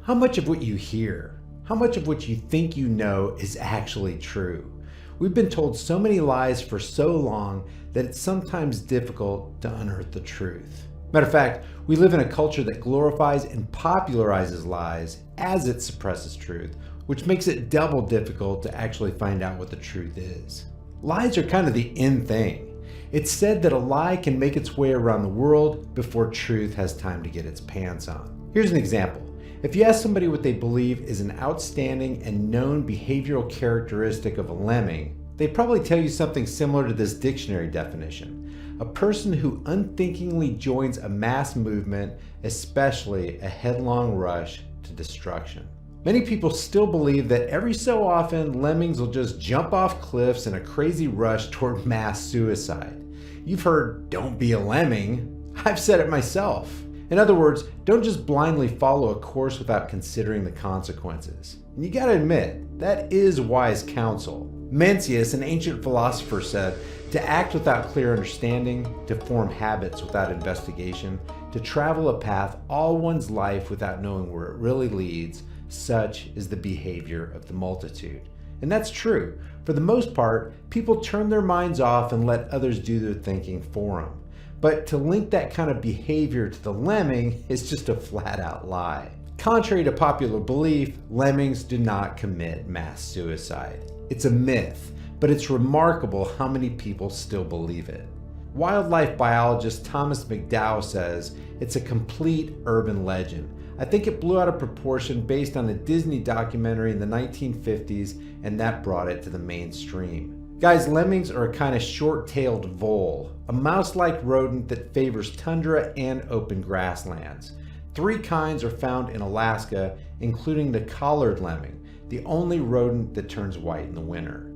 How much of what you hear, how much of what you think you know is actually true? We've been told so many lies for so long that it's sometimes difficult to unearth the truth. Matter of fact, we live in a culture that glorifies and popularizes lies as it suppresses truth, which makes it double difficult to actually find out what the truth is. Lies are kind of the in thing. It's said that a lie can make its way around the world before truth has time to get its pants on. Here's an example. If you ask somebody what they believe is an outstanding and known behavioral characteristic of a lemming, they'd probably tell you something similar to this dictionary definition: a person who unthinkingly joins a mass movement, especially a headlong rush to destruction. Many people still believe that every so often lemmings will just jump off cliffs in a crazy rush toward mass suicide. You've heard, "Don't be a lemming." I've said it myself. In other words, don't just blindly follow a course without considering the consequences. And you gotta admit, that is wise counsel. Mencius, an ancient philosopher, said, "To act without clear understanding, to form habits without investigation, to travel a path all one's life without knowing where it really leads, such is the behavior of the multitude." And that's true. For the most part, people turn their minds off and let others do their thinking for them. But to link that kind of behavior to the lemming is just a flat-out lie. Contrary to popular belief, lemmings do not commit mass suicide. It's a myth, but it's remarkable how many people still believe it. Wildlife biologist Thomas McDowell says it's a complete urban legend. I think it blew out of proportion based on a Disney documentary in the 1950s, and that brought it to the mainstream. Guys, lemmings are a kind of short-tailed vole, a mouse-like rodent that favors tundra and open grasslands. 3 kinds are found in Alaska, including the collared lemming, the only rodent that turns white in the winter.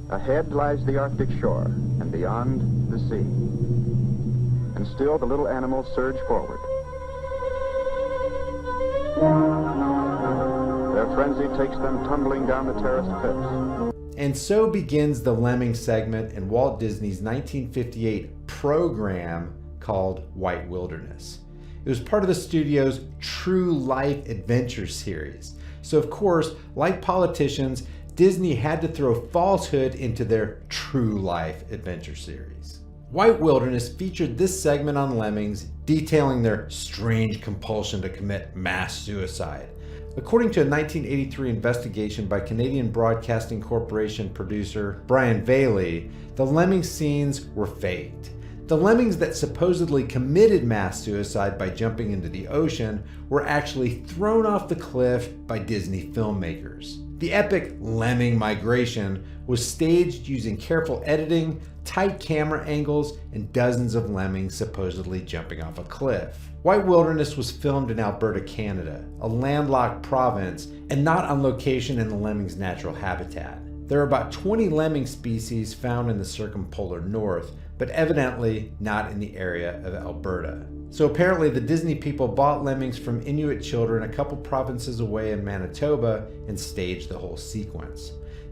Ahead lies the Arctic shore, and beyond, the sea. And still the little animals surge forward. Their frenzy takes them tumbling down the terraced cliffs. And so begins the Lemming segment in Walt Disney's 1958 program called White Wilderness. It was part of the studio's True Life Adventure series. So of course, like politicians, Disney had to throw falsehood into their True Life Adventure series. White Wilderness featured this segment on lemmings, detailing their strange compulsion to commit mass suicide. According to a 1983 investigation by Canadian Broadcasting Corporation producer Brian Bailey, the lemming scenes were faked. The lemmings that supposedly committed mass suicide by jumping into the ocean were actually thrown off the cliff by Disney filmmakers. The epic lemming migration was staged using careful editing, tight camera angles, and dozens of lemmings supposedly jumping off a cliff. White Wilderness was filmed in Alberta, Canada, a landlocked province, and not on location in the lemming's natural habitat. There are about 20 lemming species found in the circumpolar north, but evidently not in the area of Alberta. So apparently the Disney people bought lemmings from Inuit children a couple provinces away in Manitoba and staged the whole sequence.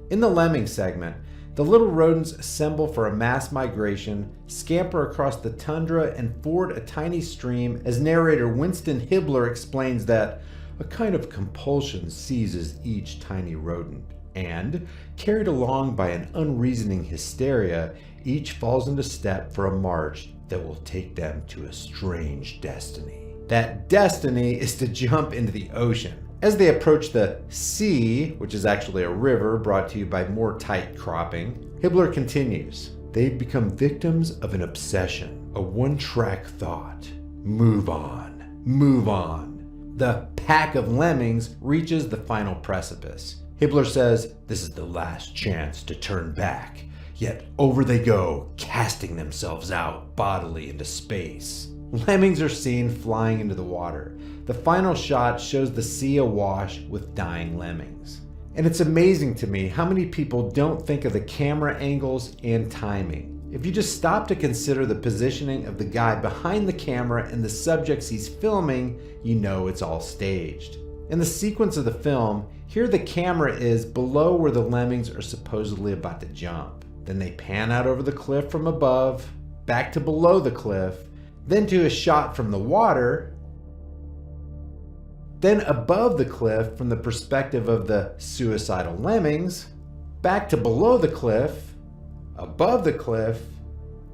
In the lemming segment, the little rodents assemble for a mass migration, scamper across the tundra, and ford a tiny stream as narrator Winston Hibbler explains that a kind of compulsion seizes each tiny rodent, and, carried along by an unreasoning hysteria, each falls into step for a march that will take them to a strange destiny. That destiny is to jump into the ocean. As they approach the sea, which is actually a river brought to you by more tight cropping, Hibbler continues, "They've become victims of an obsession, a one-track thought. Move on, move on." The pack of lemmings reaches the final precipice. Hibbler says this is the last chance to turn back, yet over they go, casting themselves out bodily into space. Lemmings are seen flying into the water. The final shot shows the sea awash with dying lemmings. And it's amazing to me how many people don't think of the camera angles and timing. If you just stop to consider the positioning of the guy behind the camera and the subjects he's filming, you know it's all staged. In the sequence of the film, here the camera is below where the lemmings are supposedly about to jump. Then they pan out over the cliff from above, back to below the cliff, then to a shot from the water, then above the cliff from the perspective of the suicidal lemmings, back to below the cliff, above the cliff,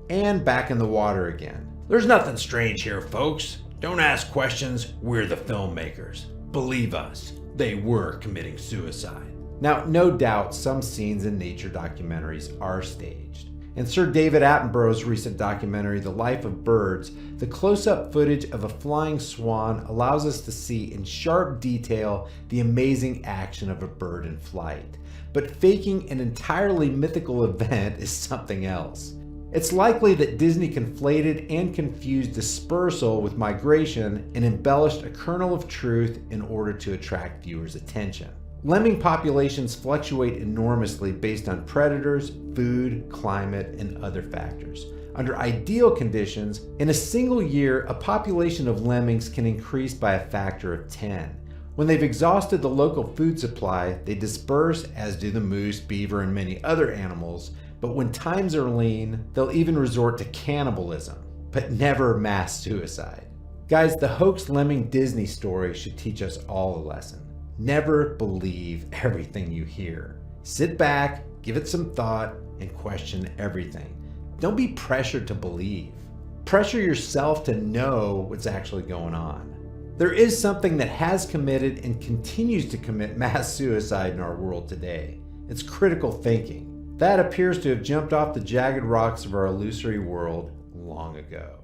and back in the water again. There's nothing strange here, folks. Don't ask questions, we're the filmmakers. Believe us, they were committing suicide. Now, no doubt some scenes in nature documentaries are staged. In Sir David Attenborough's recent documentary, The Life of Birds, the close-up footage of a flying swan allows us to see in sharp detail the amazing action of a bird in flight. But faking an entirely mythical event is something else. It's likely that Disney conflated and confused dispersal with migration and embellished a kernel of truth in order to attract viewers' attention. Lemming populations fluctuate enormously based on predators, food, climate, and other factors. Under ideal conditions, in a single year, a population of lemmings can increase by a factor of 10. When they've exhausted the local food supply, they disperse, as do the moose, beaver, and many other animals. But when times are lean, they'll even resort to cannibalism, but never mass suicide. Guys, the hoax Lemming Disney story should teach us all a lesson. Never believe everything you hear. Sit back, give it some thought, and question everything. Don't be pressured to believe. Pressure yourself to know what's actually going on. There is something that has committed and continues to commit mass suicide in our world today. It's critical thinking. That appears to have jumped off the jagged rocks of our illusory world long ago.